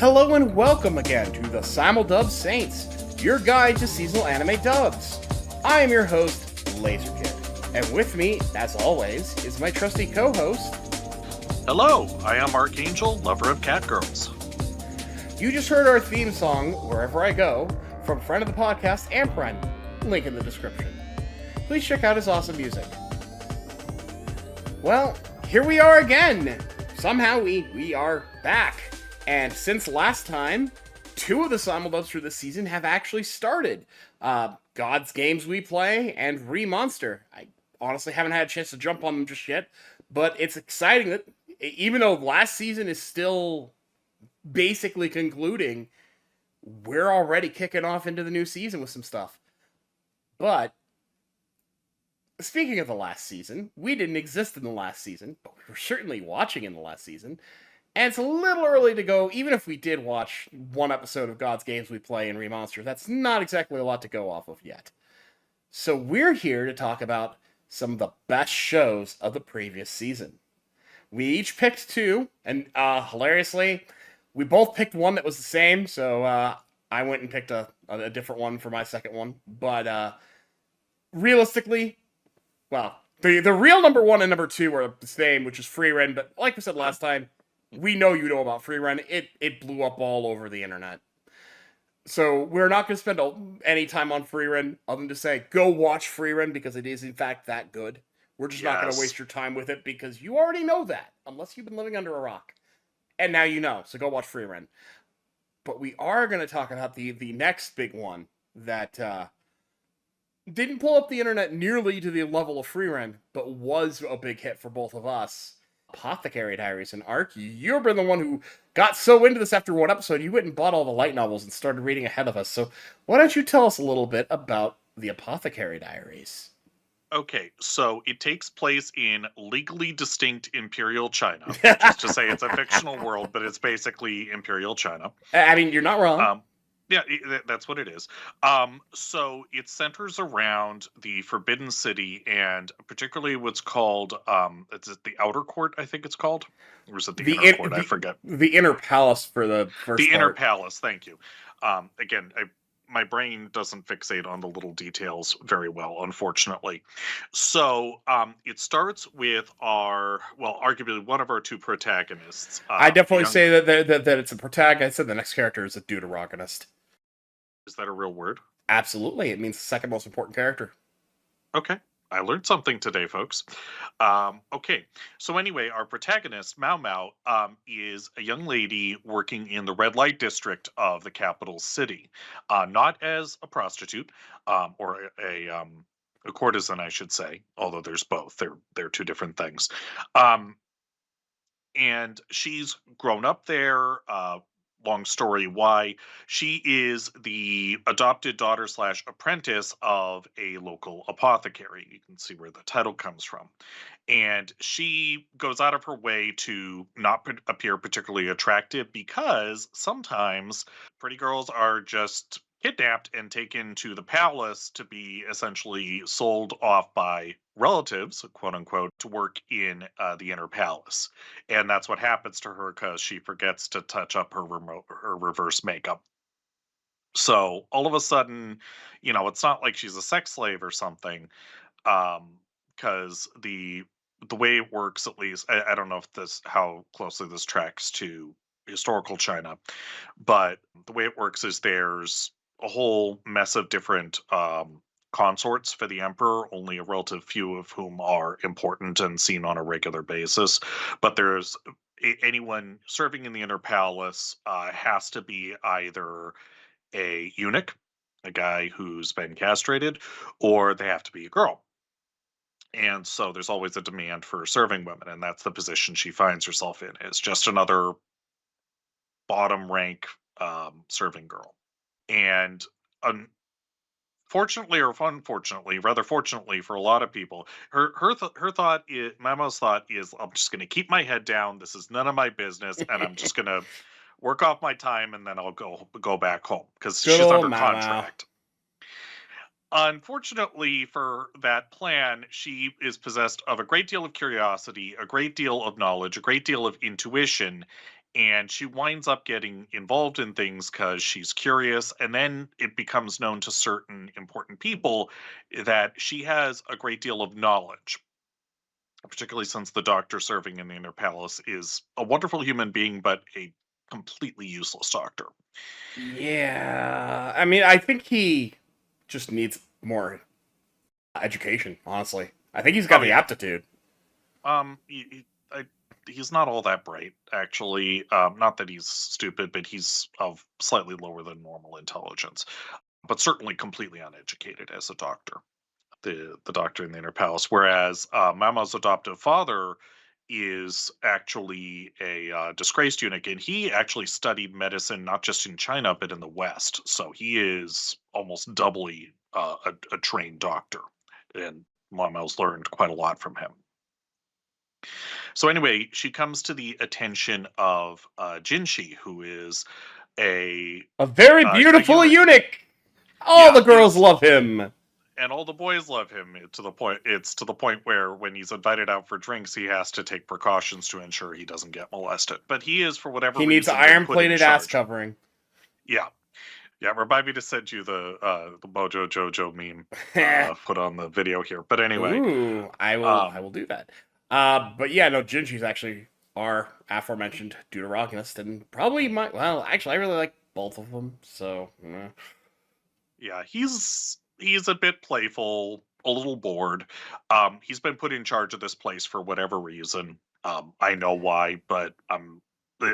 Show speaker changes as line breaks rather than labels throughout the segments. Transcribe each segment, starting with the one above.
Hello and welcome again to the Simuldub Saints, your guide to seasonal anime dubs. I am your host, LaserKid, and with me, as always, is my trusty co-host.
Hello, I am Archangel, lover of cat girls.
You just heard our theme song, Wherever I Go, from friend of the podcast, Ampren. Link in the description. Please check out his awesome music. Well, here we are again. Somehow we are back. And since last time, 2 of the Simuldubs for this season have actually started. God's Games We Play and Remonster. I honestly haven't had a chance to jump on them just yet, but it's exciting that even though last season is still basically concluding, we're already kicking off into the new season with some stuff. But speaking of the last season, we didn't exist in the last season, but we were certainly watching in the last season. And it's a little early to go, even if we did watch one episode of God's Games We Play and Remonster, that's not exactly a lot to go off of yet. So we're here to talk about some of the best shows of the previous season. We each picked 2, and hilariously, we both picked one that was the same, so I went and picked a different one for my second one. But realistically, well, the real number 1 and number 2 are the same, which is Frieren, but like we said last time, we know you know about Frieren. It blew up all over the internet. So we're not going to spend any time on Frieren other than to say, go watch Frieren because it is in fact that good. We're just not going to waste your time with it because you already know that, unless you've been living under a rock. And now you know, so go watch Frieren. But we are going to talk about the next big one that didn't pull up the internet nearly to the level of Frieren, but was a big hit for both of us. Apothecary Diaries. And Ark, you've been the one who got so into this after one episode, you went and bought all the light novels and started reading ahead of us. So why don't you tell us a little bit about the Apothecary Diaries?
Okay, so it takes place in legally distinct Imperial China, which is to say it's a fictional world, but it's basically Imperial China.
I mean, you're not wrong.
Yeah, that's what it is. So it centers around the Forbidden City and particularly what's called, is it the Outer Court, I think it's called? Or is it the Inner Court? I forget.
The Inner Palace for the first
The
part.
Inner Palace, thank you. Again, my brain doesn't fixate on the little details very well, unfortunately. So it starts with arguably one of our 2 protagonists.
I definitely say that it's a protagonist, and the next character is a deuteragonist.
Is that a real word?
Absolutely. It means the second most important character.
Okay. I learned something today, folks. Okay. So anyway, our protagonist, Mao Mao, is a young lady working in the red light district of the capital city. Not as a prostitute, or a courtesan, I should say, although there's both. They're 2 different things. And she's grown up there. Long story why. She is the adopted daughter / apprentice of a local apothecary. You can see where the title comes from. And she goes out of her way to not appear particularly attractive because sometimes pretty girls are just kidnapped and taken to the palace to be essentially sold off by relatives, quote unquote, to work in the Inner Palace. And that's what happens to her because she forgets to touch up her reverse makeup. So all of a sudden, it's not like she's a sex slave or something, because the way it works, at least, I don't know if how closely this tracks to historical China, but the way it works is there's a whole mess of different consorts for the emperor, only a relative few of whom are important and seen on a regular basis. But there's anyone serving in the Inner Palace has to be either a eunuch, a guy who's been castrated, or they have to be a girl. And so there's always a demand for serving women, and that's the position she finds herself in, is just another bottom rank serving girl. And fortunately or unfortunately, rather fortunately for a lot of people, her thought is, Mama's thought is, I'm just going to keep my head down. This is none of my business, and I'm just going to work off my time, and then I'll go back home because she's under contract. Unfortunately for that plan, she is possessed of a great deal of curiosity, a great deal of knowledge, a great deal of intuition, And she winds up getting involved in things because she's curious. And then it becomes known to certain important people that she has a great deal of knowledge, particularly since the doctor serving in the inner palace is a wonderful human being, but a completely useless doctor.
Yeah, I mean, I think he just needs more education. Honestly, I think he's got
Oh,
the
yeah.
aptitude.
He's not all that bright, actually. Not that he's stupid, but he's of slightly lower than normal intelligence, but certainly completely uneducated as a doctor. The doctor in the inner palace. Whereas Mama's adoptive father is actually a disgraced eunuch, and he actually studied medicine not just in China but in the West. So he is almost doubly a trained doctor, and Mama's learned quite a lot from him. So anyway, she comes to the attention of Jinshi, who is a
A very
a
beautiful
eunuch.
eunuch. All
Yeah,
the girls love him.
and all the boys love him to the point where when he's invited out for drinks, he has to take precautions to ensure he doesn't get molested. But he is, for whatever
He needs
reason, been put in
iron-plated ass
charge.
covering.
Yeah, yeah. Remind me to send you the Mojo Jojo meme put on the video here. But anyway,
Ooh, I
um,
will do that. But yeah, no, Jinshi's actually our aforementioned deuteragonist, and probably my. Well, actually, I really like both of them. So,
yeah, he's a bit playful, a little bored. He's been put in charge of this place for whatever reason. I know why, but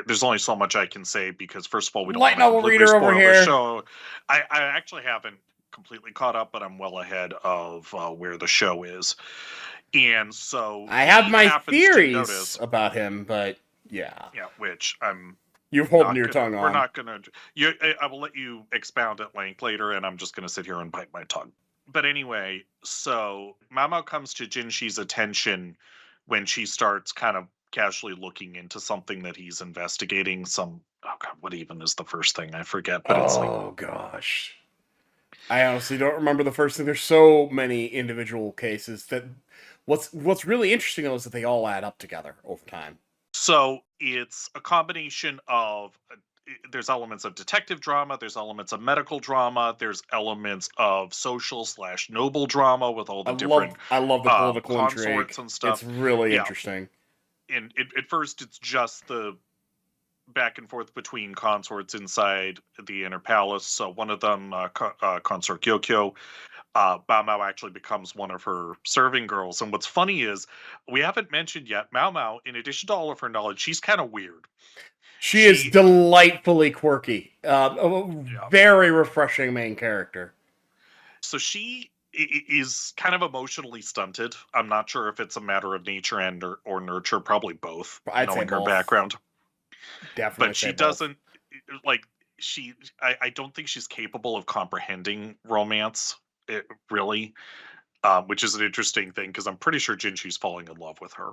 there's only so much I can say because first of all, we don't
light
want to
novel
completely
reader over
spoil the
here.
show. I actually haven't completely caught up, but I'm well ahead of where the show is, and so
I have
he
my
happens to
theories
notice.
about him, but yeah,
Yeah, which I'm
you're holding
not
your
gonna.
tongue
We're
on.
not gonna. I will let you expound at length later, and I'm just gonna sit here and bite my tongue. But anyway, so Mamo comes to Jinshi's attention when she starts kind of casually looking into something that he's investigating. Oh god, what even is the first thing? I forget, but it's like,
Oh gosh, I honestly don't remember the first thing. There's so many individual cases that. What's really interesting though is that they all add up together over time.
so it's a combination of there's elements of detective drama, there's elements of medical drama, there's elements of social slash noble drama with all the different
I love the political intrigue.
consorts and
It's
stuff.
really
Yeah,
interesting.
and at first it's just the back and forth between consorts inside the inner palace. So one of them, Consort Gyokyo, Bao Mao actually becomes one of her serving girls. And what's funny is we haven't mentioned yet, Mao Mao, in addition to all of her knowledge, she's kind of weird.
She is
She,
delightfully quirky. A
yeah.
very refreshing main character.
So she is kind of emotionally stunted. I'm not sure if it's a matter of nature or nurture, probably both,
I'd say
knowing her
both.
background.
Definitely
But
say
she
both.
doesn't like I don't think she's capable of comprehending romance, really, which is an interesting thing because I'm pretty sure Jinshi's falling in love with her.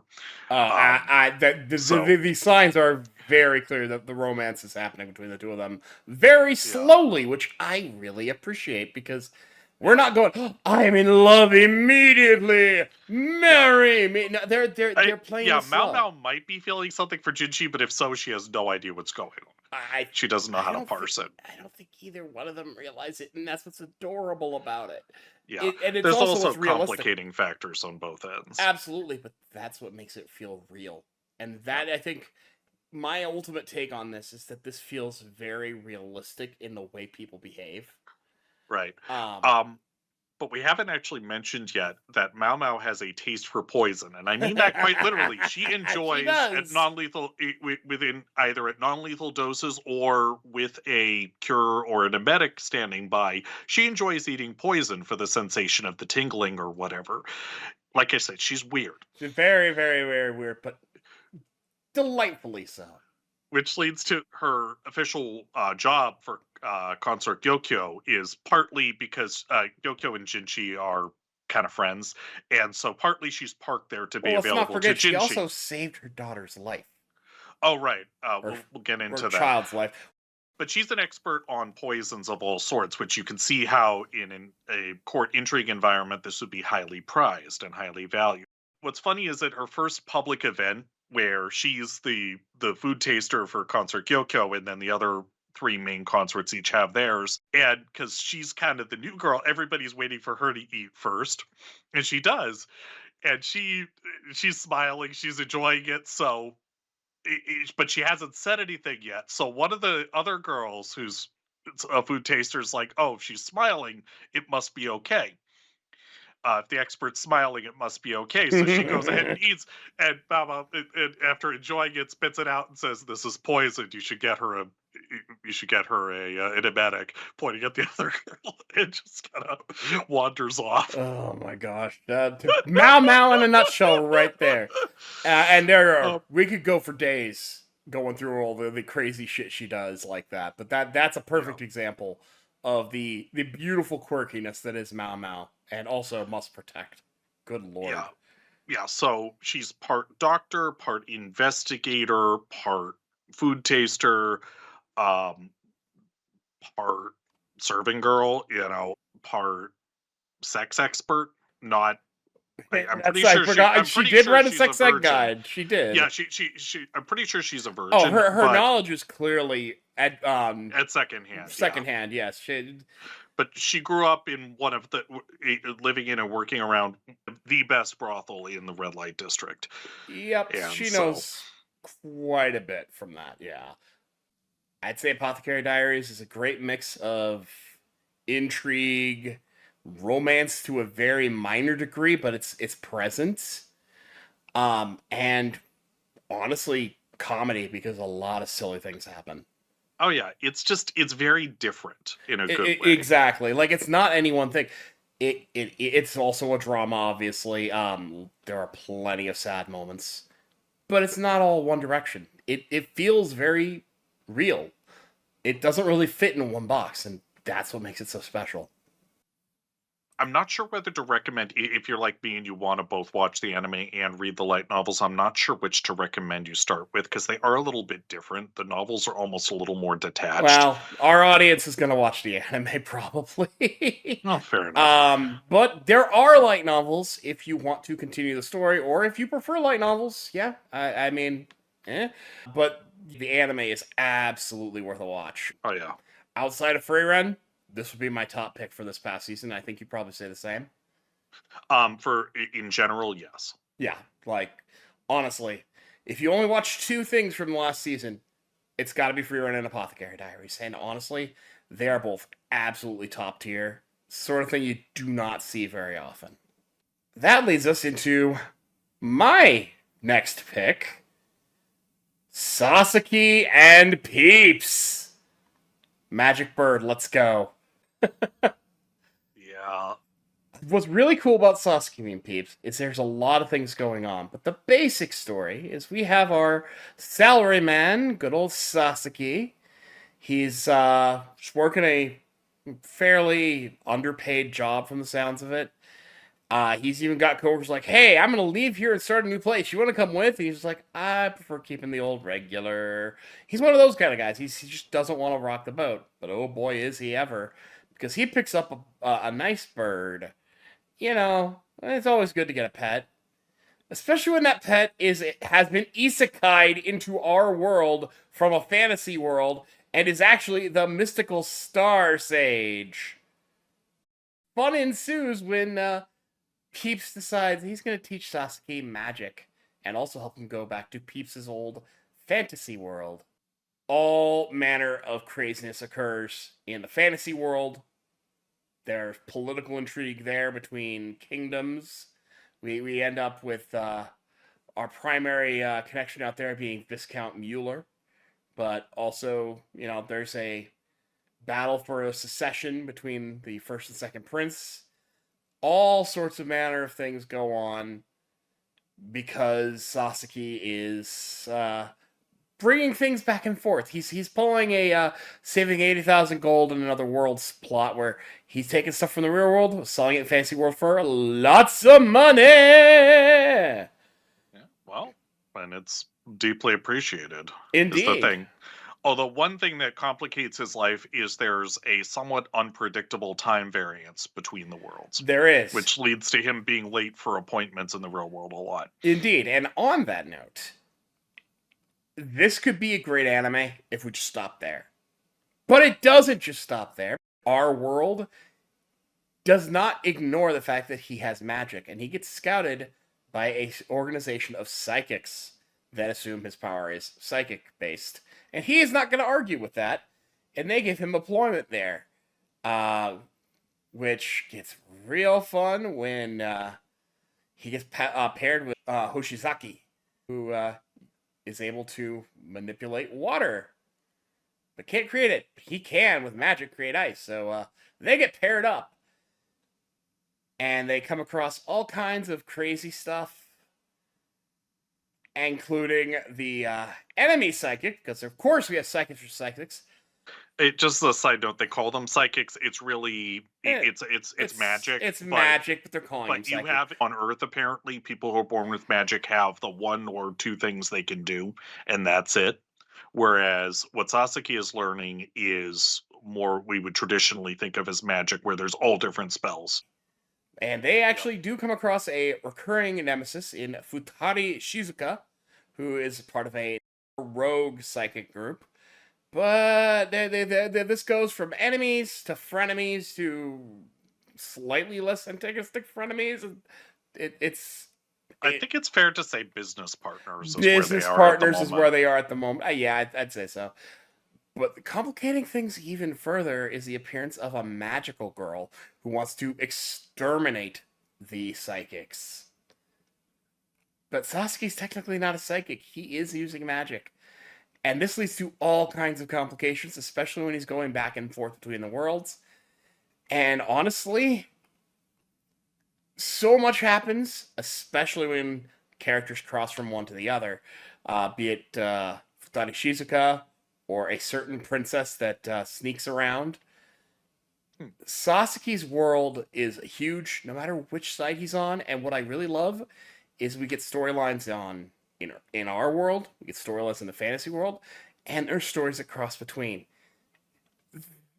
So
The signs are very clear that the romance is happening between the two of them very
yeah,
slowly, which I really appreciate because we're
yeah,
not going. "Oh, I am in love immediately.
yeah.
Marry me." No, they're playing
Yeah,
it
Mao
slow.
Mao might be feeling something for Jinshi, but if so, she has no idea what's going on.
I
She doesn't know
I
how to
don't think
parse it.
I don't think either one of them realize it, and that's what's adorable about it.
Yeah,
And it's
there's
also
also
what's realistic.
complicating factors on both ends.
Absolutely, but that's what makes it feel real. And
Yeah,
that I think my ultimate take on this is that this feels very realistic in the way people behave.
right.
Um
Um, But we haven't actually mentioned yet that Mao Mao has a taste for poison, and I mean that quite literally. She
she
enjoys at
does.
non-lethal within either at non-lethal doses or with a cure or an emetic standing by. She enjoys eating poison for the sensation of the tingling or whatever. Like I said, she's weird,
She's very, very, very weird, but delightfully so.
which leads to her official job for Consort Gyokyo is partly because Gyokyo and Jinchi are kind of friends, and so partly she's parked there to be
Well, let's not
available to
forget she
Jinchi.
also saved her daughter's life.
Oh, right.
Or
We'll get
or
into that.
child's life.
But she's an expert on poisons of all sorts, which you can see how a court intrigue environment this would be highly prized and highly valued. What's funny is that her first public event where she's the food taster for Concert Gyoko, and then the other three main consorts each have theirs. And because she's kind of the new girl, everybody's waiting for her to eat first, and she does. And she's smiling, she's enjoying it. So, but she hasn't said anything yet. So one of the other girls who's a food taster is like, "Oh, if she's smiling, it must be okay. If the expert's smiling, it must be okay." So she goes ahead and eats, and Mama, and after enjoying it, spits it out and says, "This is poisoned. You should get her a an emetic," pointing at the other girl, and just kind of wanders off.
Oh my gosh. Mao Mao in a nutshell right there. And we could go for days going through all the crazy shit she does like that. But that's a perfect example of the beautiful quirkiness that is Mao Mao, and also Must Protect. Good lord.
Yeah, so she's part doctor, part investigator, part food taster, um, part serving girl, part sex expert. Not, I'm pretty
I
sure
forgot. She did write a
she's
sex
a
ed
virgin.
guide. She did.
Yeah, she. I'm pretty sure she's a virgin.
Oh, her knowledge is clearly at
secondhand.
Secondhand, yes.
But she grew up in one of living in and working around the best brothel in the red light district.
Yep,
And
she knows quite a bit from that. Yeah, I'd say Apothecary Diaries is a great mix of intrigue, romance to a very minor degree, but it's present. And honestly, comedy, because a lot of silly things happen.
Oh yeah, it's very different in a good way.
Exactly. Like, it's not any one thing. It's also a drama, obviously. There are plenty of sad moments, but it's not all one direction. It feels very real. It doesn't really fit in one box, and that's what makes it so special.
I'm not sure whether to recommend, if you're like me and you want to both watch the anime and read the light novels. I'm not sure which to recommend you start with, because they are a little bit different. The novels are almost a little more detached.
Well, our audience is going to watch the anime, probably.
Oh, fair enough.
But there are light novels if you want to continue the story, or if you prefer light novels. Yeah, I mean, but the anime is absolutely worth a watch.
Oh yeah.
Outside of Frieren, this would be my top pick for this past season. I think you'd probably say the same.
In general, yes.
Yeah, like, honestly, if you only watch two things from the last season, it's got to be Frieren and Apothecary Diaries. And honestly, they are both absolutely top tier. Sort of thing you do not see very often. That leads us into my next pick, Sasaki and Peeps. Magic Bird, let's go.
Yeah.
What's really cool about Sasaki and Peeps is there's a lot of things going on, but the basic story is we have our salaryman, good old Sasaki. He's working a fairly underpaid job from the sounds of it. He's even got coworkers like, "Hey, I'm gonna leave here and start a new place. You want to come with?" And he's just like, "I prefer keeping the old regular." He's one of those kind of guys. He just doesn't want to rock the boat. But oh boy, is he ever! Because he picks up a nice bird. It's always good to get a pet, especially when that pet has been isekai'd into our world from a fantasy world and is actually the mystical Star Sage. Fun ensues when Peeps decides he's going to teach Sasaki magic and also help him go back to Peeps' old fantasy world. All manner of craziness occurs in the fantasy world. There's political intrigue there between kingdoms. We end up with our primary connection out there being Viscount Mueller. But also, there's a battle for a succession between the first and second prince. All sorts of manner of things go on because Sasaki is bringing things back and forth. He's pulling a saving 80,000 gold in another world's plot where he's taking stuff from the real world, selling it in fantasy world for lots of money.
Yeah, well, and it's deeply appreciated.
Indeed.
Is the thing. Although one thing that complicates his life is there's a somewhat unpredictable time variance between the worlds.
There is.
Which leads to him being late for appointments in the real world a lot.
Indeed. And on that note, this could be a great anime if we just stop there. But it doesn't just stop there. Our world does not ignore the fact that he has magic, and he gets scouted by a organization of psychics that assume his power is psychic based, and he is not going to argue with that, and they give him employment there, which gets real fun when he gets paired with Hoshizaki, who is able to manipulate water, but can't create it. He can with magic create ice, so they get paired up. And they come across all kinds of crazy stuff, including the enemy psychic, because of course we have psychics for psychics.
Just a side note, they call them psychics. It's really it's magic.
It's magic, but they're calling them psychic.
But you have on Earth, apparently, people who are born with magic have the one or two things they can do, and that's it. Whereas what Sasaki is learning is more we would traditionally think of as magic, where there's all different spells.
And they actually do come across a recurring nemesis in Futari Shizuka, who is part of a rogue psychic group. But this goes from enemies to frenemies to slightly less antagonistic frenemies.
I think it's fair to say business partners.
Business partners is where they are at the moment. Yeah, I'd say so. But complicating things even further is the appearance of a magical girl who wants to exterminate the psychics. But Sasuke's technically not a psychic. He is using magic. And this leads to all kinds of complications, especially when he's going back and forth between the worlds. And honestly, so much happens, especially when characters cross from one to the other. Be it Futari Shizuka, or a certain princess that sneaks around. Sasuke's world is huge, no matter which side he's on, and what I really love is we get storylines on in our world, we get storylines in the fantasy world, and there's stories that cross between.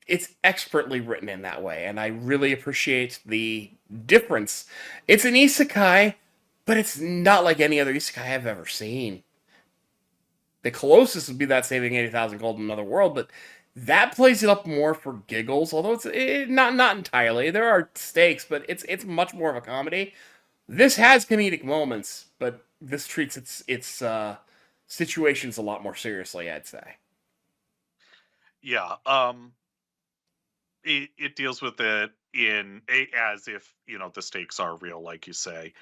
It's expertly written in that way, and I really appreciate the difference. It's an isekai, but it's not like any other isekai I've ever seen. The closest would be that Saving 80,000 Gold in Another World, but that plays it up more for giggles, although it's not entirely. There are stakes, but it's much more of a comedy. This has comedic moments, but this treats its situations a lot more seriously, I'd say.
Yeah, it deals with it as if the stakes are real, like you say.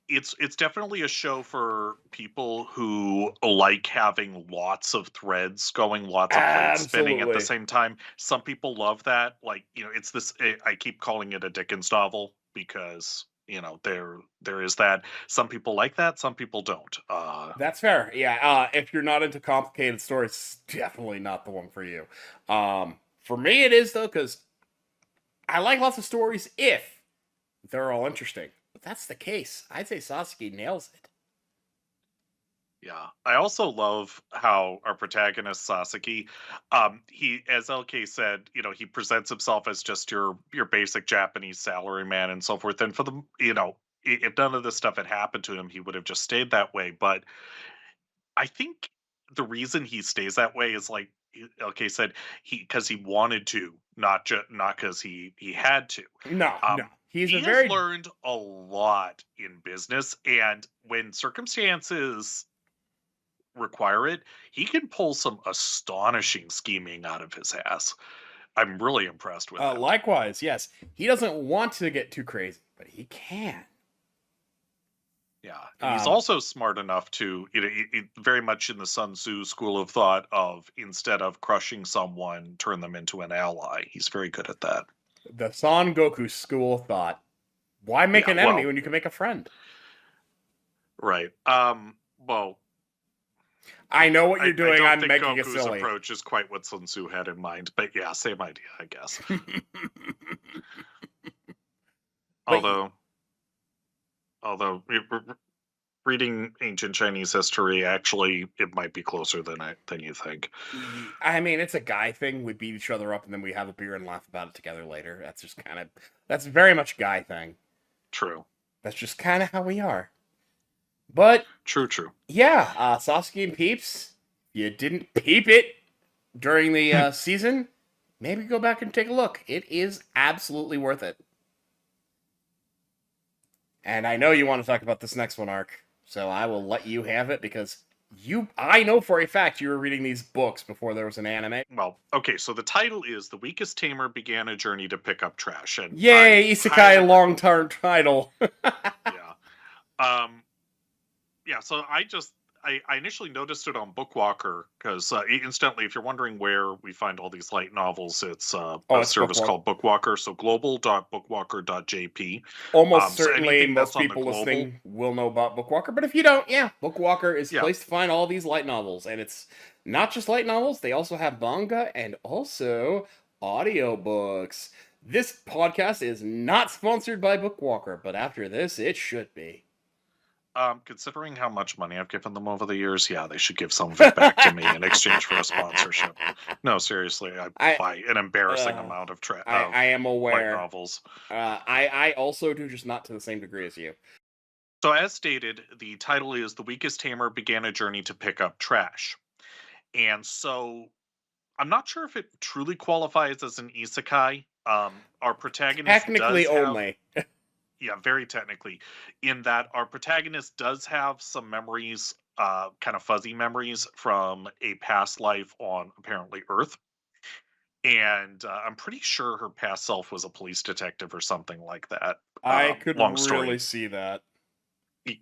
It's definitely a show for people who like having lots of threads going, lots of plates spinning at the same time. Some people love that. Like, it's this, I keep calling it a Dickens novel because, there is that. Some people like that, some people don't.
That's fair. Yeah, if you're not into complicated stories, it's definitely not the one for you. For me, it is, though, because I like lots of stories if they're all interesting. If that's the case, I'd say Sasuke nails it.
Yeah, I also love how our protagonist Sasuke, he, as LK said, he presents himself as just your basic Japanese salaryman and so forth. And for the, if none of this stuff had happened to him, he would have just stayed that way. But I think the reason he stays that way is like LK said, because he wanted to, not because he had to.
No. He
has learned a lot in business, and when circumstances require it, he can pull some astonishing scheming out of his ass. I'm really impressed with it.
Likewise, yes. He doesn't want to get too crazy, but he can.
Yeah, he's also smart enough to, very much in the Sun Tzu school of thought of, instead of crushing someone, turn them into an ally. He's very good at that.
The Son Goku school of thought. Why make an enemy when you can make a friend?
Right. Well,
I know what you're doing. I'm making
Goku's
it silly.
Approach is quite what Sun Tzu had in mind, but yeah, same idea, I guess. Although reading ancient Chinese history, actually, it might be closer than you think.
I mean, it's a guy thing. We beat each other up, and then we have a beer and laugh about it together later. That's very much a guy thing.
True.
That's just kind of how we are. But
True.
yeah, Sasuke and Peeps, you didn't peep it during the season. Maybe go back and take a look. It is absolutely worth it. And I know you want to talk about this next one, Ark, so I will let you have it because I know for a fact you were reading these books before there was an anime.
Well, okay, so the title is The Weakest Tamer Began a Journey to Pick Up Trash, and I
Yay,
highly,
Isekai long-term title.
yeah. Um, yeah, so I initially noticed it on Bookwalker because instantly, if you're wondering where we find all these light novels, it's
Oh,
a
it's
service
Bookwalker.
called Bookwalker. So global.bookwalker.jp.
Almost
So
certainly
anything that's
most
on the
people
global,
listening will know about Bookwalker, but if you don't, yeah, Bookwalker is a
yeah.
place to find all these light novels, and it's not just light novels, they also have manga and also audiobooks. This podcast is not sponsored by Bookwalker, but after this, it should be.
Considering how much money I've given them over the years, yeah, they should give some of it back to me in exchange for a sponsorship. No, seriously, I
I,
buy an embarrassing
uh,
amount of
I am
light
aware.
novels.
I also do, just not to the same degree as you.
So, as stated, the title is The Weakest Tamer Began a Journey to Pick Up Trash. And so, I'm not sure if it truly qualifies as an isekai. Our protagonist
Technically
does have,
only.
yeah, very technically, in that our protagonist does have some memories, kind of fuzzy memories from a past life on apparently Earth. And I'm pretty sure her past self was a police detective or something like that.
I could
Long
really
story.
see that.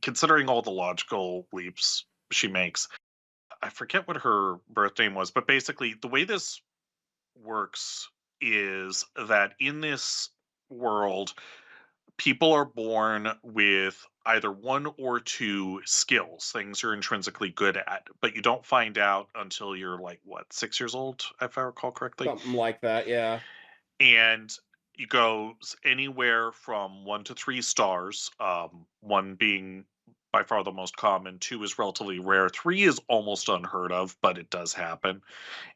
Considering all the logical leaps she makes, I forget what her birth name was, but basically, the way this works is that in this world, people are born with either one or two skills, things you're intrinsically good at, but you don't find out until you're like, what, 6 years old, if I recall correctly?
Something like that, yeah.
And you go anywhere from 1 to 3 stars, one being by far the most common, two is relatively rare, three is almost unheard of, but it does happen.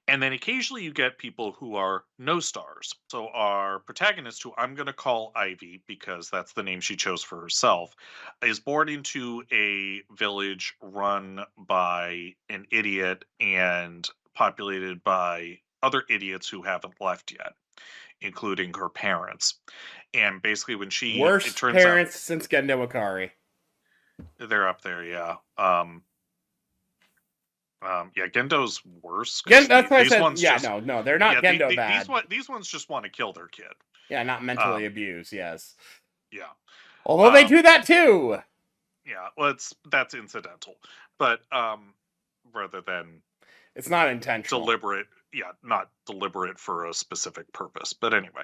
And then occasionally you get people who are no stars. So our protagonist, who I'm going to call Ivy because that's the name she chose for herself, is born into a village run by an idiot and populated by other idiots who haven't left yet, including her parents. And basically, it
Worst
turns out
parents since Gendo Ikari.
they're up there, yeah. Yeah, Gendo's worse because
That's why I
these
said,
ones
yeah,
just,
no, they're not
yeah,
Gendo bad.
these ones just want to kill their kid.
Yeah, not mentally
Um,
abused, yes.
yeah,
Although they do
um,
that too.
yeah. Well, that's incidental, but rather than
It's not intentional.
deliberate, yeah, not deliberate for a specific purpose. But anyway,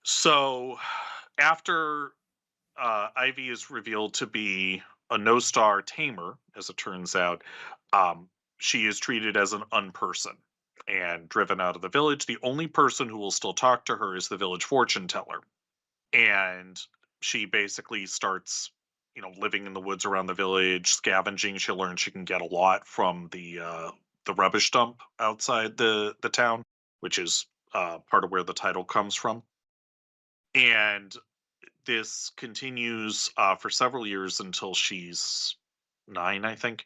so after Ivy is revealed to be a no-star tamer, as it turns out, um, she is treated as an unperson and driven out of the village. The only person who will still talk to her is the village fortune teller, and she basically starts, living in the woods around the village, scavenging. She learns she can get a lot from the rubbish dump outside the town, which is part of where the title comes from. And this continues for several years until she's 9, I think.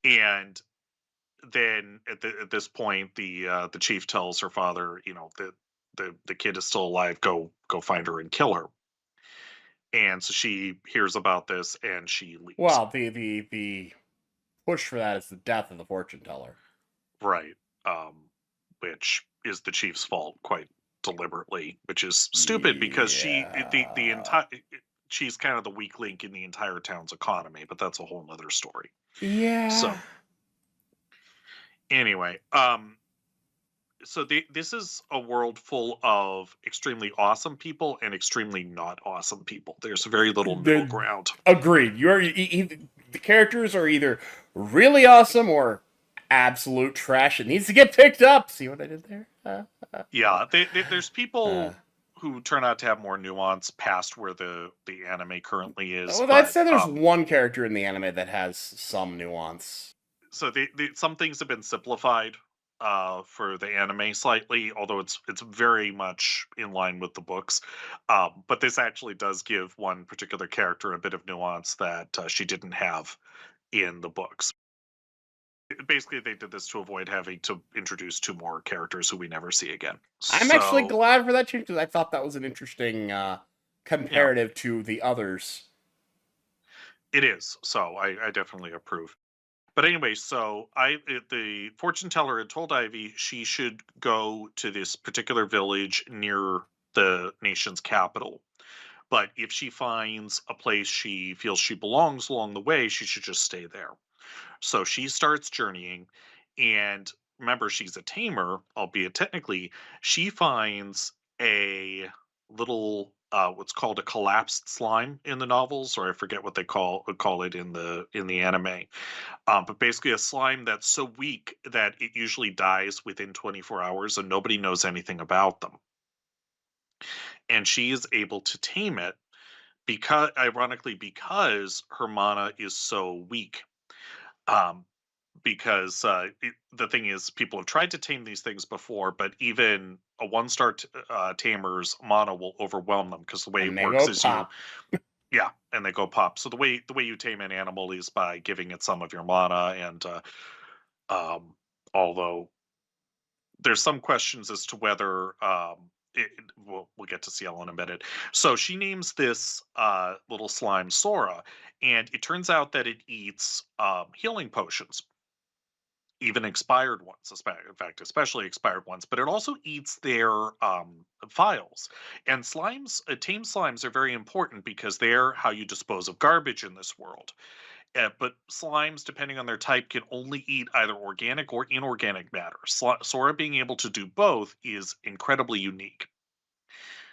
And then at this point, the chief tells her father, that the kid is still alive. Go find her and kill her. And so she hears about this and she leaves.
Well, the push for that is the death of the fortune teller.
Right. Which is the chief's fault quite deliberately, which is stupid because the
Yeah.
entire she's kind of the weak link in the entire town's economy, but that's a whole nother story.
Yeah.
So anyway, so this is a world full of extremely awesome people and extremely not awesome people. There's very little middle ground.
Agreed. The characters are either really awesome or absolute trash. It needs to get picked up. See what I did there?
Yeah, there's
Uh,
people who turn out to have more nuance past where the anime currently is,
well, I'd
but
say there's one character in the anime that has some nuance.
so some things have been simplified for the anime slightly, although it's very much in line with the books. But this actually does give one particular character a bit of nuance that she didn't have in the books. Basically, they did this to avoid having to introduce two more characters who we never see again.
I'm actually
So,
glad for that change because I thought that was an interesting
yeah,
comparative to the others.
it is. So I definitely approve. But anyway, so the fortune teller had told Ivy she should go to this particular village near the nation's capital. But if she finds a place she feels she belongs along the way, she should just stay there. So she starts journeying, and remember, she's a tamer, albeit technically, she finds a little what's called a collapsed slime in the novels, or I forget what they call it in the anime. But basically, a slime that's so weak that it usually dies within 24 hours, and nobody knows anything about them. And she is able to tame it because, ironically, because her mana is so weak. Um, because the thing is, people have tried to tame these things before, but even a one-star tamer's mana will overwhelm them because the way
And
it
they
works
go
is you,
pop.
yeah, and they go pop. So the way you tame an animal is by giving it some of your mana, and um, although there's some questions as to whether we'll get to CL in a minute. So she names this little slime Sora, and it turns out that it eats healing potions, even expired ones, in fact, especially expired ones, but it also eats their files. And slimes, tame slimes are very important because they're how you dispose of garbage in this world. But slimes, depending on their type, can only eat either organic or inorganic matter. Sora being able to do both is incredibly unique.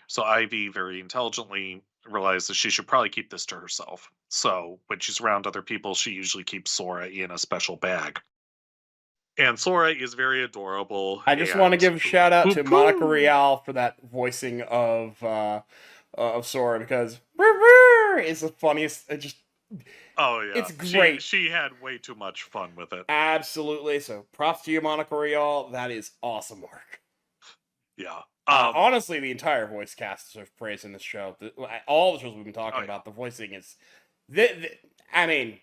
So Ivy very intelligently realizes she should probably keep this to herself. So when she's around other people, she usually keeps Sora in a special bag. And Sora is very adorable
I just want to
and
give a shout out
poo
to Monica
poo.
Rial for that voicing of Sora because "Brr, brr" is the funniest.
Oh yeah,
It's
she
great.
she had way too much fun with it.
Absolutely. So props to you, Monica Rial. That is awesome work.
Yeah.
Honestly, the entire voice cast deserves praise in this show. All the shows we've been
Oh
talking
yeah.
about, the voicing is. I mean,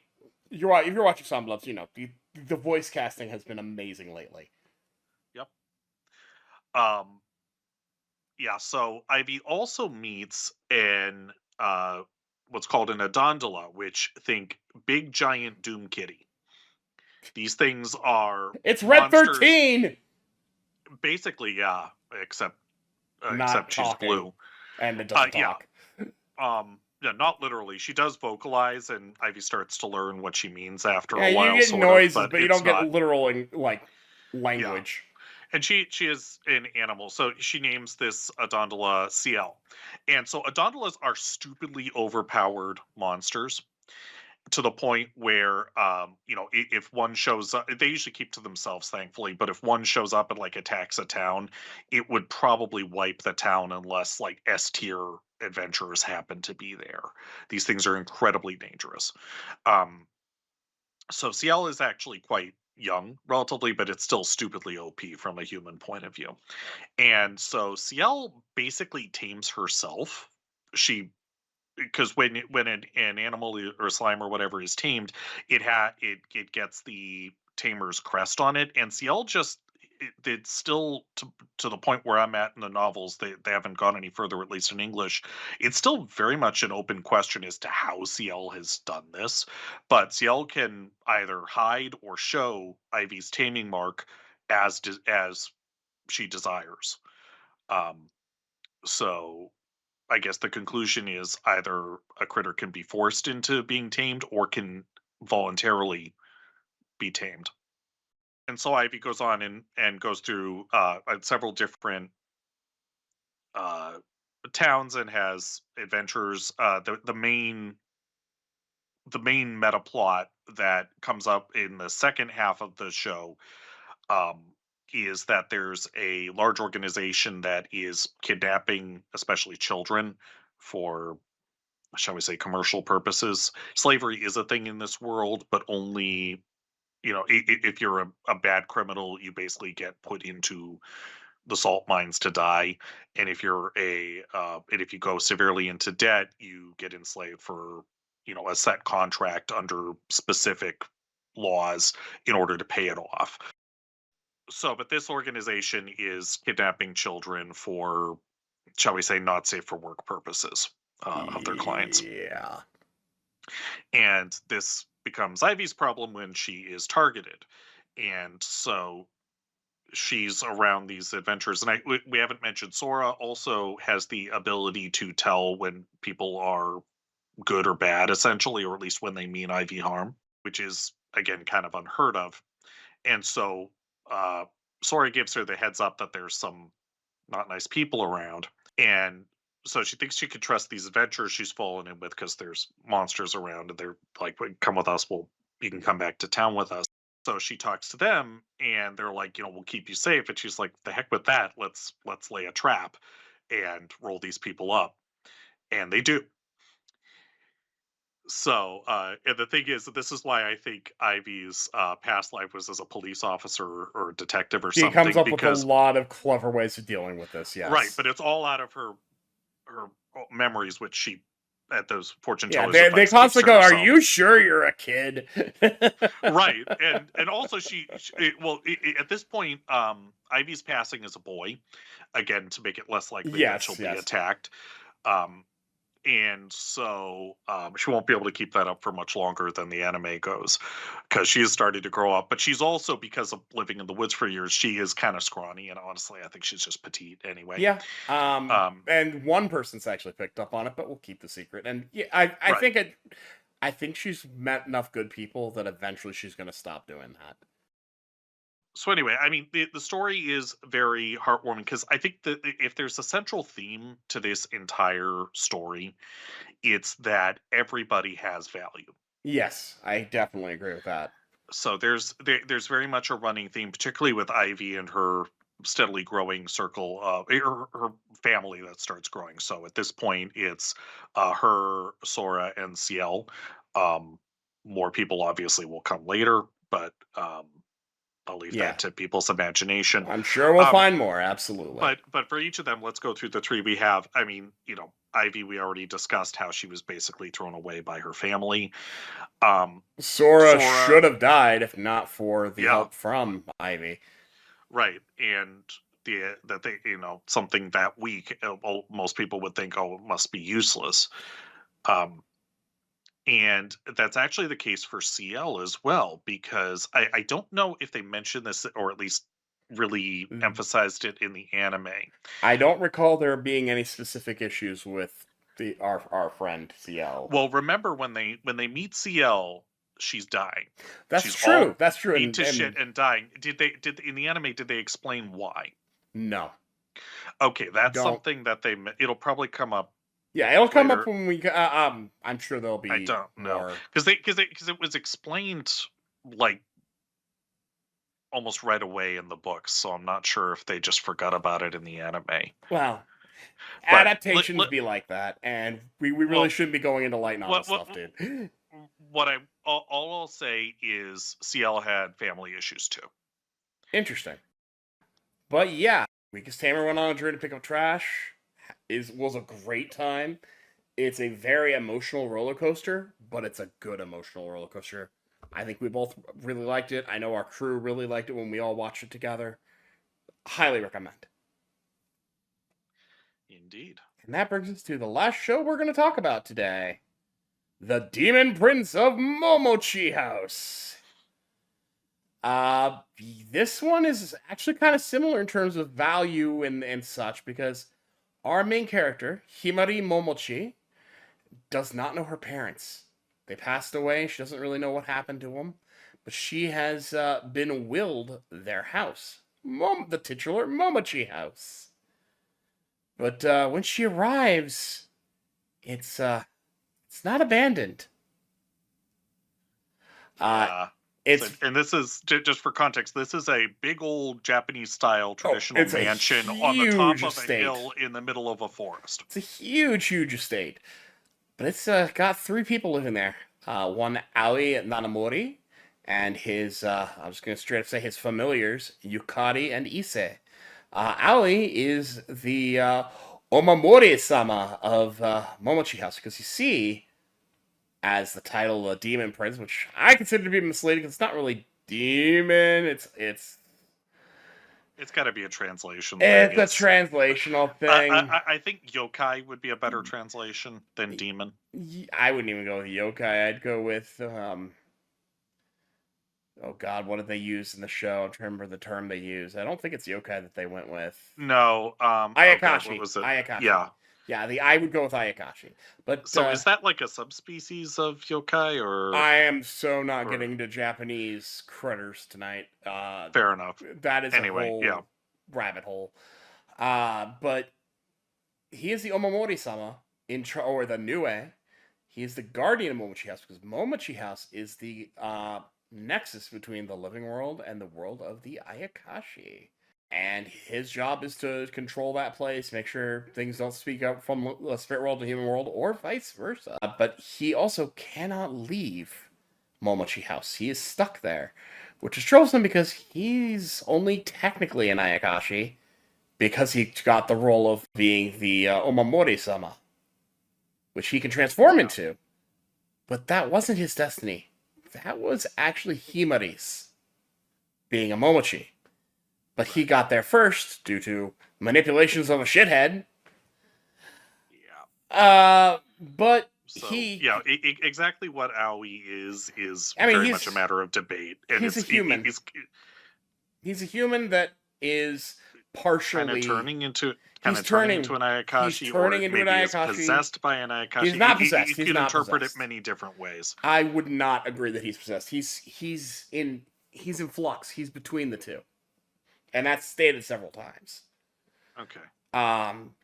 if you're watching Simuldubs, you know the voice casting has been amazing lately.
Yep. Um. Yeah. So Ivy also meets an what's called an Adondola, which think big giant doom kitty. These things are
It's Red
monsters,
13,
basically. Yeah, except
not
except she's
talking,
blue.
and it doesn't
Yeah.
talk.
Yeah, not literally. She does vocalize, and Ivy starts to learn what she means after
Yeah,
a
you
while,
get
sort of,
noises,
but
but you
it's
don't get
not.
literal
Yeah.
language.
And she is an animal, so she names this Adondola CL. And so Adondolas are stupidly overpowered monsters to the point where if one shows up, they usually keep to themselves, thankfully, but if one shows up and like attacks a town, it would probably wipe the town unless like S tier adventurers happen to be there. These things are incredibly dangerous. Um so CL is actually quite young relatively, but it's still stupidly OP from a human point of view. And so CL basically tames herself. She Because when an animal or slime or whatever is tamed, it gets the tamer's crest on it, and CL just it's still to the point where I'm at in the novels. They haven't gone any further, at least in English. It's still very much an open question as to how CL has done this, but CL can either hide or show Ivy's taming mark as she desires. Um, so I guess the conclusion is either a critter can be forced into being tamed or can voluntarily be tamed. And so Ivy goes on and goes through several different uh, towns and has adventures. The main meta plot that comes up in the second half of the show um, is that there's a large organization that is kidnapping, especially children, for, shall we say, commercial purposes. Slavery is a thing in this world, but only if you're a bad criminal, you basically get put into the salt mines to die, and if you go severely into debt, you get enslaved for a set contract under specific laws in order to pay it off. So, but this organization is kidnapping children for, shall we say, not safe for work purposes of their clients.
Yeah.
And this becomes Ivy's problem when she is targeted. And so she's around these adventures. And we haven't mentioned Sora also has the ability to tell when people are good or bad, essentially, or at least when they mean Ivy harm, which is, again, kind of unheard of. And so uh, Sora gives her the heads up that there's some not nice people around. And so she thinks she could trust these adventures she's fallen in with because there's monsters around, and they're like, come with us, you can come back to town with us. So she talks to them, and they're like, we'll keep you safe. And she's like, the heck with that. Let's lay a trap and roll these people up. And they do. So, and the thing is, this is why I think Ivy's past life was as a police officer or detective or
She
something.
comes up with a lot of clever ways of dealing with this, yes.
Right, but it's all out of her memories, which she at those fortune tellers.
Yeah, they constantly go, "Are you sure you're a kid?"
Right, and also she at this point, Ivy's passing as a boy, again to make it less likely that she'll be attacked. And so she won't be able to keep that up for much longer than the anime goes, because she is starting to grow up. But she's also, because of living in the woods for years, she is kind of scrawny, and honestly, I think she's just petite anyway.
Yeah. And one person's actually picked up on it, but we'll keep the secret. And yeah, I think she's met enough good people that eventually she's going to stop doing that.
So anyway, I mean, the story is very heartwarming, because I think that if there's a central theme to this entire story, it's that everybody has value.
Yes, I definitely agree with that.
So there's very much a running theme, particularly with Ivy and her steadily growing circle, her family that starts growing. So at this point, it's her, Sora, and Ciel. More people obviously will come later, but I'll leave that to people's imagination.
I'm sure we'll find more, absolutely.
But for each of them, let's go through the three we have. I mean, Ivy, we already discussed how she was basically thrown away by her family.
Sora should have died if not for the help from Ivy.
Right, and something that weak, most people would think, it must be useless. And that's actually the case for Ciel as well, because I don't know if they mentioned this, or at least really emphasized it in the anime.
I don't recall there being any specific issues with our friend Ciel.
Well, remember when they meet Ciel, she's dying.
That's true. That's true.
Beat to shit and dying. Did in the anime, did they explain why?
No.
Okay, that's something that it'll probably come up.
Yeah, it'll come up when we. I'm sure there'll be.
I don't know, because it was explained like almost right away in the books, so I'm not sure if they just forgot about it in the anime.
Well, adaptations be like that, and we really shouldn't be going into light novel stuff, dude.
All I'll say is Ciel had family issues too.
Interesting, but yeah, Weakest Tamer went on a journey to pick up trash. Was a great time. It's a very emotional roller coaster, but it's a good emotional roller coaster. I think we both really liked it. I know our crew really liked it when we all watched it together. Highly recommend.
Indeed.
And that brings us to the last show we're going to talk about today. The Demon Prince of Momochi House. This one is actually kind of similar in terms of value and such, because our main character, Himari Momochi, does not know her parents. They passed away. She doesn't really know what happened to them. But she has been willed their house. The titular Momochi house. But when she arrives, it's not abandoned.
And this is, just for context, this is a big old Japanese-style traditional mansion on the top of a hill in the middle of a forest.
It's a huge, huge estate. But it's got 3 people living there. One, Aoi Nanamori, and his, I'm just going to straight up say his familiars, Yukari and Ise. Aoi is the Omamori-sama of Momochi House, because you see, as the title, Demon Prince, which I consider to be misleading, because it's not really demon,
It's got to be a translation
it's
thing.
a translational thing.
I think yokai would be a better translation than demon.
I wouldn't even go with yokai. I'd go with oh god, what did they use in the show? I'm trying to remember the term they use. I don't think it's yokai that they went with.
No,
Ayakashi.
Oh god, what was it?
Ayakashi.
Yeah.
Yeah, I would go with Ayakashi. But
so is that like a subspecies of yokai, or?
I am so not getting to Japanese critters tonight.
Fair enough.
That is a whole rabbit hole. But he is the Omamori-sama or the Nue. He is the guardian of Momochi House, because Momochi House is the nexus between the living world and the world of the Ayakashi. And his job is to control that place, make sure things don't speak up from the spirit world to human world, or vice versa. But he also cannot leave Momochi House. He is stuck there, which is troublesome because he's only technically an Ayakashi, because he got the role of being the Omamori-sama, which he can transform into. But that wasn't his destiny. That was actually Himari's, being a Momochi. But he got there first due to manipulations of a shithead.
Yeah.
But
so, exactly what Aoi is very much a matter of debate. And
he's a human. He's a human that is partially
kind of turning into an Ayakashi,
he's turning into
maybe
an
is possessed by an Ayakashi.
He's not possessed.
You can interpret it many different ways.
I would not agree that he's possessed. He's in flux. He's between the two. And that's stated several times.
Okay.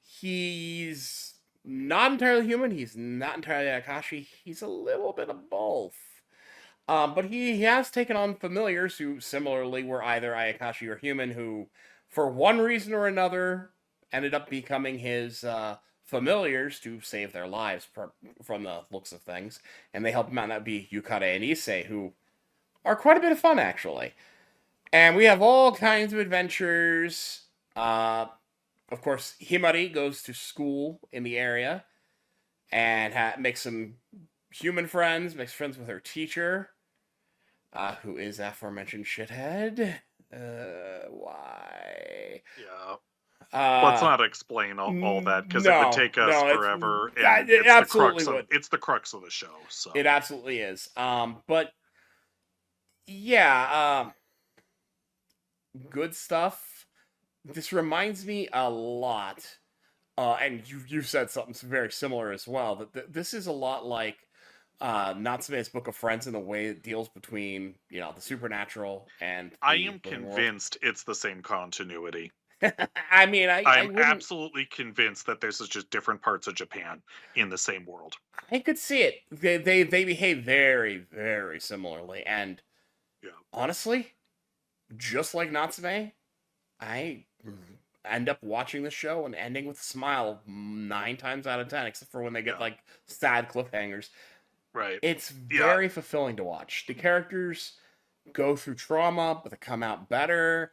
He's not entirely human. He's not entirely Ayakashi. He's a little bit of both. But he has taken on familiars who similarly were either Ayakashi or human, who, for one reason or another, ended up becoming his familiars to save their lives from the looks of things. And they help him out. That would be Yukari and Ise, who are quite a bit of fun, actually. And we have all kinds of adventures. Of course, Himari goes to school in the area and makes some human friends, makes friends with her teacher, who is aforementioned shithead. Why?
Yeah. Let's not explain all that, because it would take us forever. It's the crux of the show. So
it absolutely is. But yeah. Good stuff. This reminds me a lot, and you've said something very similar as well, that this is a lot like Natsume's Book of Friends in the way it deals between, the supernatural and
I am convinced it's the same continuity.
I mean,
I'm absolutely convinced that this is just different parts of Japan in the same world.
I could see it. They behave very, very similarly, and honestly, just like Natsume, I end up watching the show and ending with a smile 9 times out of 10, except for when they get like sad cliffhangers.
Right.
It's very fulfilling to watch. The characters go through trauma, but they come out better.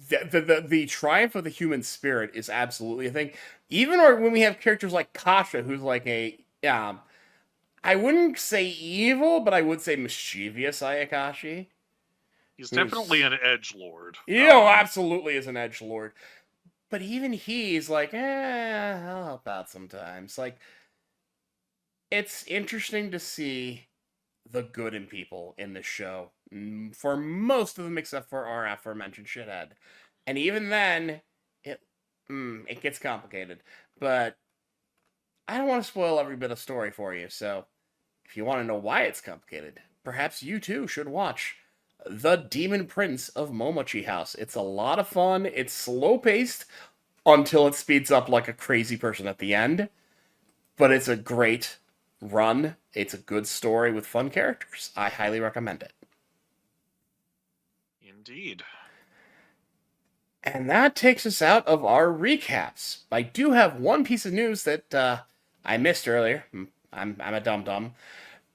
The triumph of the human spirit is absolutely a thing. Even when we have characters like Kasha, who's like I wouldn't say evil, but I would say mischievous Ayakashi.
He's definitely an edgelord.
Absolutely is an edgelord. But even he's like, I'll help out sometimes. Like, it's interesting to see the good in people in this show. For most of them, except for our aforementioned shithead. And even then, it gets complicated. But I don't want to spoil every bit of story for you, so if you want to know why it's complicated, perhaps you too should watch The Demon Prince of Momochi House. It's a lot of fun. It's slow-paced until it speeds up like a crazy person at the end. But it's a great run. It's a good story with fun characters. I highly recommend it.
Indeed.
And that takes us out of our recaps. I do have one piece of news that I missed earlier. I'm a dum-dum.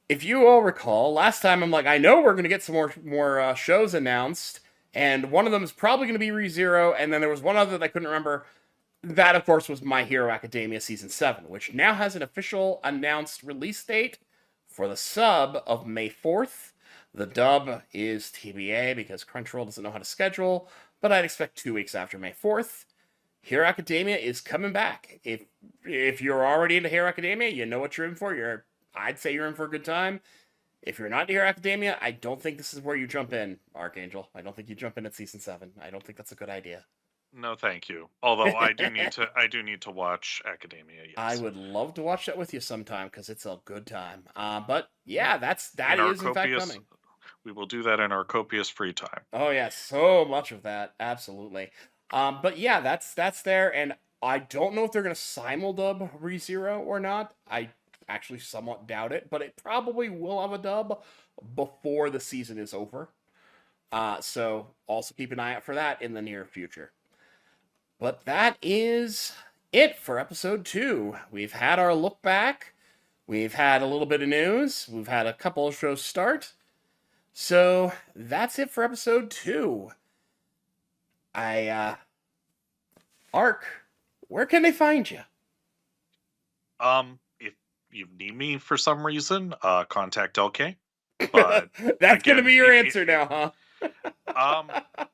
if you all recall, last time I'm like, I know we're going to get some more shows announced, and one of them is probably going to be ReZero, and then there was one other that I couldn't remember. That, of course, was My Hero Academia Season 7, which now has an official announced release date for the sub of May 4th. The dub is TBA because Crunchyroll doesn't know how to schedule, but I'd expect 2 weeks after May 4th. Hero Academia is coming back. If you're already into Hero Academia, you know what you're in for. I'd say you're in for a good time. If you're not into Hero Academia, I don't think this is where you jump in, Archangel. I don't think you jump in at season 7. I don't think that's a good idea.
No, thank you. Although I do need to watch Academia. Yes,
I would love to watch that with you sometime because it's a good time. But yeah, that
in
is in fact coming.
We will do that in our copious free time.
Oh yeah, so much of that, absolutely. But yeah, that's there, and I don't know if they're gonna simuldub ReZero or not. I actually somewhat doubt it, but it probably will have a dub before the season is over. So also keep an eye out for that in the near future. But that is it for episode 2. We've had our look back. We've had a little bit of news. We've had a couple of shows start. So that's it for episode 2. Ark, where can they find you?
If you need me for some reason, contact LK. But
that's gonna be your answer now, huh?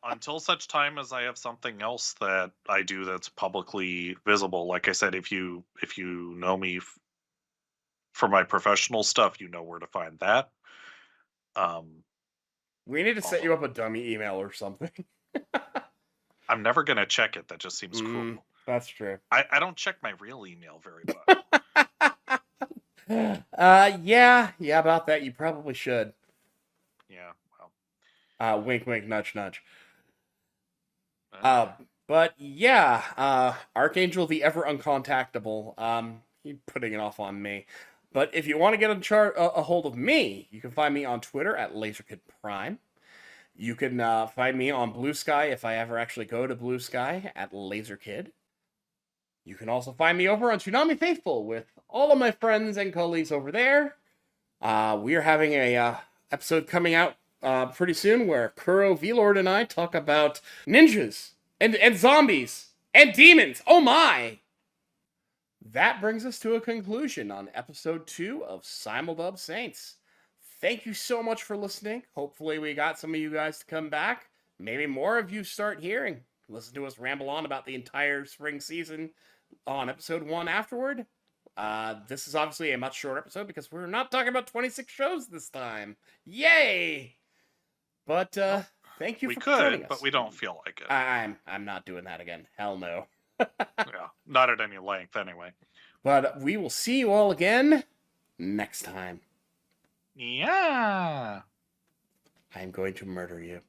Until such time as I have something else that I do that's publicly visible. Like I said, if you know me for my professional stuff, you know where to find that.
We need to set you up a dummy email or something.
I'm never gonna check it. That just seems cruel.
That's true.
I don't check my real email very much.
Yeah, about that. You probably should.
Yeah,
wink, wink, nudge, nudge. But yeah, Archangel the ever uncontactable. He's putting it off on me. But if you want to get a hold of me, you can find me on Twitter at LaserKidPrime. You can find me on Blue Sky if I ever actually go to Blue Sky at LaserKid. You can also find me over on Tsunami Faithful with all of my friends and colleagues over there. We are having a episode coming out pretty soon where Kuro V-Lord and I talk about ninjas and zombies and demons. Oh my! That brings us to a conclusion on episode 2 of Simuldub Saints. Thank you so much for listening. Hopefully we got some of you guys to come back. Maybe more of you start hearing. Listen to us ramble on about the entire spring season on episode 1 afterward. This is obviously a much shorter episode because we're not talking about 26 shows this time. Yay! But thank you for joining us.
But we don't feel like it.
I'm not doing that again. Hell no.
Yeah, not at any length anyway.
But we will see you all again next time.
Yeah.
I'm going to murder you.